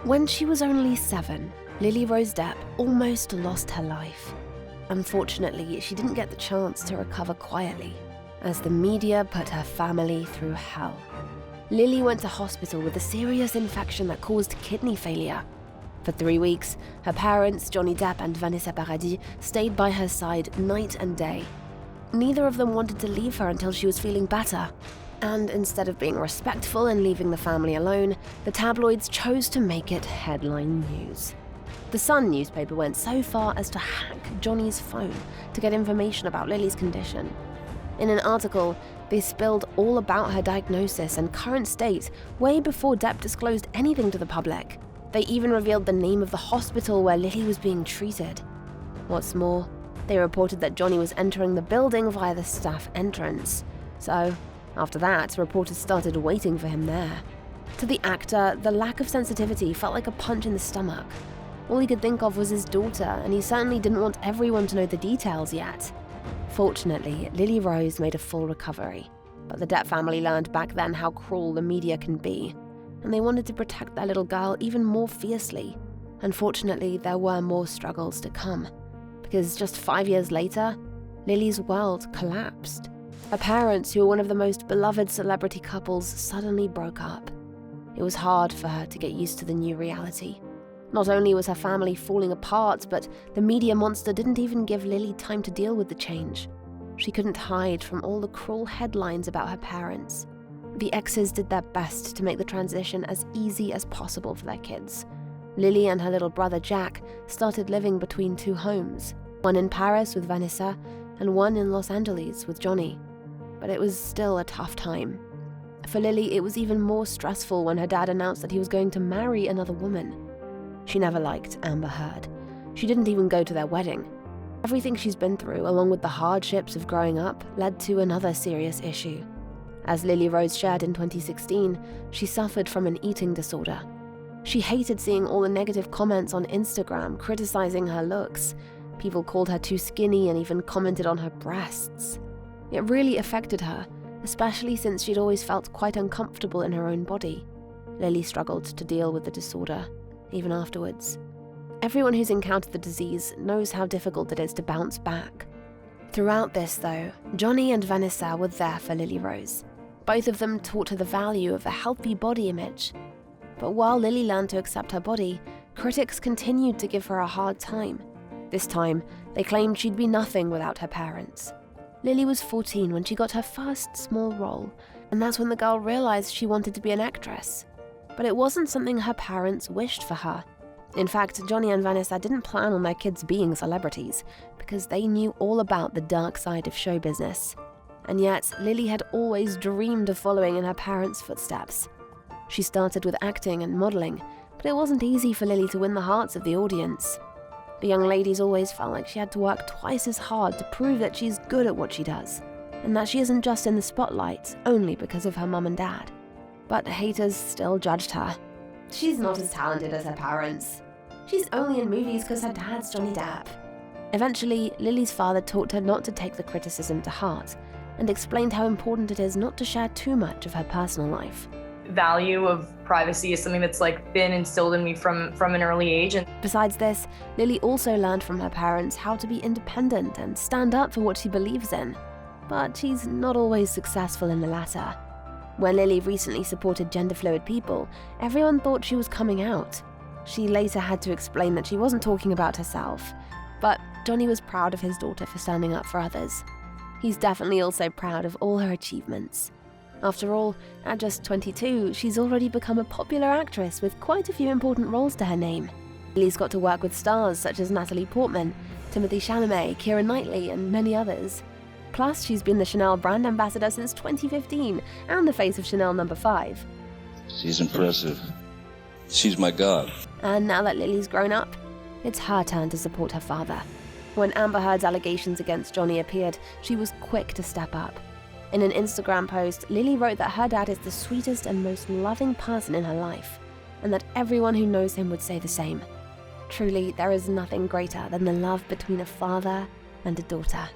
When she was only 7, Lily-Rose Depp almost lost her life. Unfortunately, she didn't get the chance to recover quietly, as the media put her family through hell. Lily went to hospital with a serious infection that caused kidney failure. For 3 weeks, her parents, Johnny Depp and Vanessa Paradis, stayed by her side night and day. Neither of them wanted to leave her until she was feeling better. And instead of being respectful and leaving the family alone, the tabloids chose to make it headline news. The Sun newspaper went so far as to hack Johnny's phone to get information about Lily's condition. In an article, they spilled all about her diagnosis and current state way before Depp disclosed anything to the public. They even revealed the name of the hospital where Lily was being treated. What's more, they reported that Johnny was entering the building via the staff entrance. So, after that, reporters started waiting for him there. To the actor, the lack of sensitivity felt like a punch in the stomach. All he could think of was his daughter, and he certainly didn't want everyone to know the details yet. Fortunately, Lily-Rose made a full recovery, but the Depp family learned back then how cruel the media can be, and they wanted to protect their little girl even more fiercely. Unfortunately, there were more struggles to come, because just 5 years later, Lily's world collapsed. Her parents, who were one of the most beloved celebrity couples, suddenly broke up. It was hard for her to get used to the new reality. Not only was her family falling apart, but the media monster didn't even give Lily time to deal with the change. She couldn't hide from all the cruel headlines about her parents. The exes did their best to make the transition as easy as possible for their kids. Lily and her little brother Jack started living between 2 homes, one in Paris with Vanessa and one in Los Angeles with Johnny. But it was still a tough time. For Lily, it was even more stressful when her dad announced that he was going to marry another woman. She never liked Amber Heard. She didn't even go to their wedding. Everything she's been through, along with the hardships of growing up, led to another serious issue. As Lily-Rose shared in 2016, she suffered from an eating disorder. She hated seeing all the negative comments on Instagram criticizing her looks. People called her too skinny and even commented on her breasts. It really affected her, especially since she'd always felt quite uncomfortable in her own body. Lily struggled to deal with the disorder, even afterwards. Everyone who's encountered the disease knows how difficult it is to bounce back. Throughout this, though, Johnny and Vanessa were there for Lily-Rose. Both of them taught her the value of a healthy body image. But while Lily learned to accept her body, critics continued to give her a hard time. This time, they claimed she'd be nothing without her parents. Lily was 14 when she got her first small role, and that's when the girl realized she wanted to be an actress. But it wasn't something her parents wished for her. In fact, Johnny and Vanessa didn't plan on their kids being celebrities, because they knew all about the dark side of show business. And yet, Lily had always dreamed of following in her parents' footsteps. She started with acting and modeling, but it wasn't easy for Lily to win the hearts of the audience. The young ladies always felt like she had to work twice as hard to prove that she's good at what she does, and that she isn't just in the spotlight only because of her mum and dad. But haters still judged her. She's not as talented as her parents. She's only in movies because her dad's Johnny Depp. Eventually, Lily's father taught her not to take the criticism to heart, and explained how important it is not to share too much of her personal life. Value of privacy is something that's been instilled in me from an early age. And besides this, Lily also learned from her parents how to be independent and stand up for what she believes in. But she's not always successful in the latter. When Lily recently supported gender-fluid people, everyone thought she was coming out. She later had to explain that she wasn't talking about herself, but Johnny was proud of his daughter for standing up for others. He's definitely also proud of all her achievements. After all, at just 22, she's already become a popular actress with quite a few important roles to her name. Lily's got to work with stars such as Natalie Portman, Timothée Chalamet, Keira Knightley, and many others. Plus, she's been the Chanel brand ambassador since 2015 and the face of Chanel No. 5. She's impressive. She's my god. And now that Lily's grown up, it's her turn to support her father. When Amber Heard's allegations against Johnny appeared, she was quick to step up. In an Instagram post, Lily wrote that her dad is the sweetest and most loving person in her life, and that everyone who knows him would say the same. Truly, there is nothing greater than the love between a father and a daughter.